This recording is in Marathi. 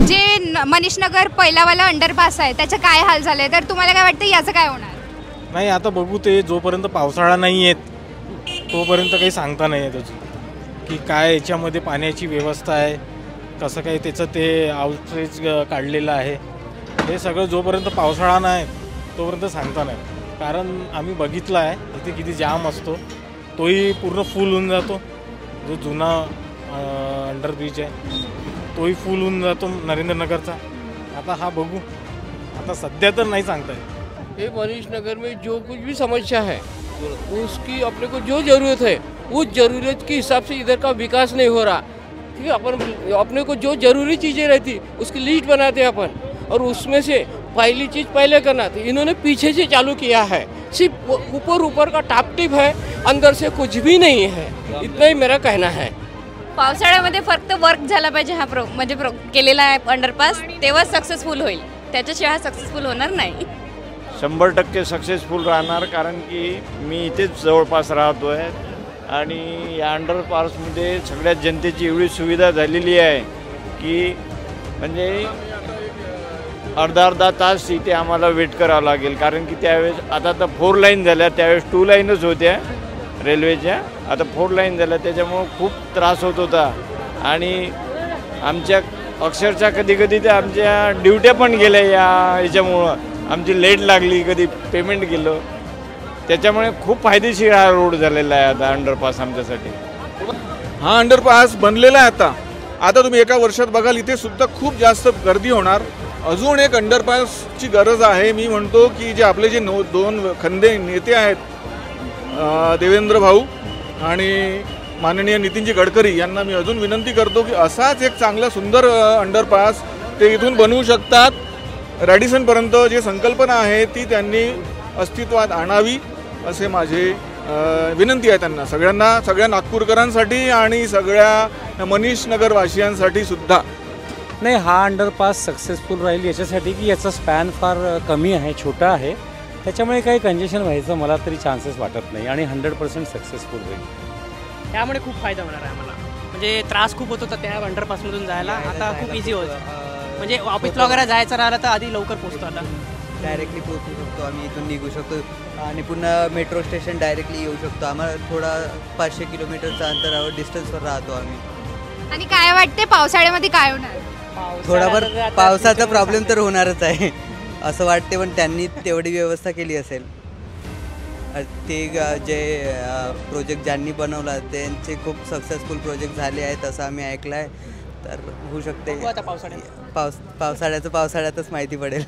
जे मनीषनगर पहिलावाला अंडरपास आहे त्याचे काय हाल झाले, तर तुम्हाला काय वाटतं याचं काय होणार? नाही, आता बघू, ते जोपर्यंत पावसाळा नाही येत तोपर्यंत काही सांगता नाही येत अजून की काय याच्यामध्ये पाण्याची व्यवस्था आहे, कसं काय त्याचं ते आउटस्ट्रेच काढलेलं आहे. हे सगळं जोपर्यंत पावसाळा नाही तोपर्यंत सांगता नाही. कारण आम्ही बघितलं आहे इथे किती जाम असतो, तोही पूर्ण फुल होऊन जातो. जो जुना अंडरब्रिज आहे तोही फुल होऊन जातो नरेंद्रनगरचा. आता हा बघू, आता सध्या तर नहीं सांगता है। ये मनीष नगर में जो कुछ भी समस्या है उसकी अपने को जो जरूरत है उस जरूरत के हिसाब से इधर का विकास नहीं हो रहा। ठीक है, अपन अपने को जो जरूरी चीज़ें रहती उसकी लिस्ट बनाते हैं अपन, और उसमें से पहली चीज़ पहले करना। तो इन्होंने पीछे से चालू किया है, सिर्फ ऊपर का टाप टिप है, अंदर से कुछ भी नहीं है। इतना ही मेरा कहना है। पावसाळ्यामध्ये फक्त वर्क झाला पाहिजे, हा केलेला आहे अंडरपास, तेव्हा सक्सेसफुल होईल, त्याच्याशिवाय सक्सेसफुल होणार नाही। 100% सक्सेसफुल राहणार, कारण की मी इथेच जवळपास राहतो आहे आणि या अंडरपासमध्ये सगळ्या जनतेची एवढी सुविधा झालेली आहे की म्हणजे अर्धा तास इथे आम्हाला वेट करावं लागेल. कारण की त्यावेळेस आता तर 4 लाईन झाल्या, त्यावेळेस 2 लाईनच होत्या रेल्वेच्या, आता 4 लाईन झाल्या, त्याच्यामुळं खूप त्रास होत होता. आणि आमच्या अक्षरशः कधी तर आमच्या ड्युट्या पण गेल्या याच्यामुळं, आमची लेट लागली, कधी पेमेंट गेलं. त्याच्यामुळे खूप फायदेशीर हा रोड झालेला आहे आता अंडरपास आमच्यासाठी. हा अंडरपास बनलेला आहे आता तुम्ही एका वर्षात बघाल इथे सुद्धा खूप जास्त गर्दी होणार. अजून एक अंडरपासची गरज आहे. मी म्हणतो की जे आपले जे 2 खंदे नेते आहेत, देवेंद्र भाऊ आणि माननीय नितीनजी गडकरी यांना मी अजून विनंती करतो की असाच एक चांगला सुंदर अंडरपास ते इथून बनवू शकतात. रॅडिसनपर्यंत जी संकल्पना आहे ती त्यांनी अस्तित्वात आणावी असे माझे विनंती आहे त्यांना, सगळ्या नागपूरकरांसाठी आणि सगळ्या मनीषनगरवासियांसाठी सुद्धा. नाही, हा अंडरपास सक्सेसफुल राहील याच्यासाठी की याचा स्पॅन फार कमी आहे, छोटा आहे, त्याच्यामुळे काही कंजेशन व्हायचं मला तरी चान्सेस वाटत नाही आणि 100% सक्सेसफुल होईल. त्यामुळे खूप फायदा होणार आहे आम्हाला. म्हणजे त्रास खूप होत होता त्या अंडरपासमधून जायला, आता खूप इझी होतं. म्हणजे ऑफिसला वगैरे जायचं राहिलं तर आधी लवकर पोहोचतो, आता डायरेक्टली पोहोचू शकतो आम्ही, इथून निघू शकतो आणि पुन्हा मेट्रो स्टेशन डायरेक्टली येऊ शकतो. आम्हाला थोडा 500 किलोमीटरच्या अंतरावर डिस्टन्सवर राहतो आम्ही. आणि काय वाटते पावसाळ्यामध्ये काय होणार? थोडाफार पावसाचा प्रॉब्लेम तर होणारच आहे असं वाटते, पण त्यांनी तेवढी व्यवस्था केली असेल. ते जे प्रोजेक्ट ज्यांनी बनवला त्यांचे खूप सक्सेसफुल प्रोजेक्ट झाले आहेत असं आम्ही ऐकलं आहे. तर होऊ शकते पावसाळ्यातच माहिती पडेल.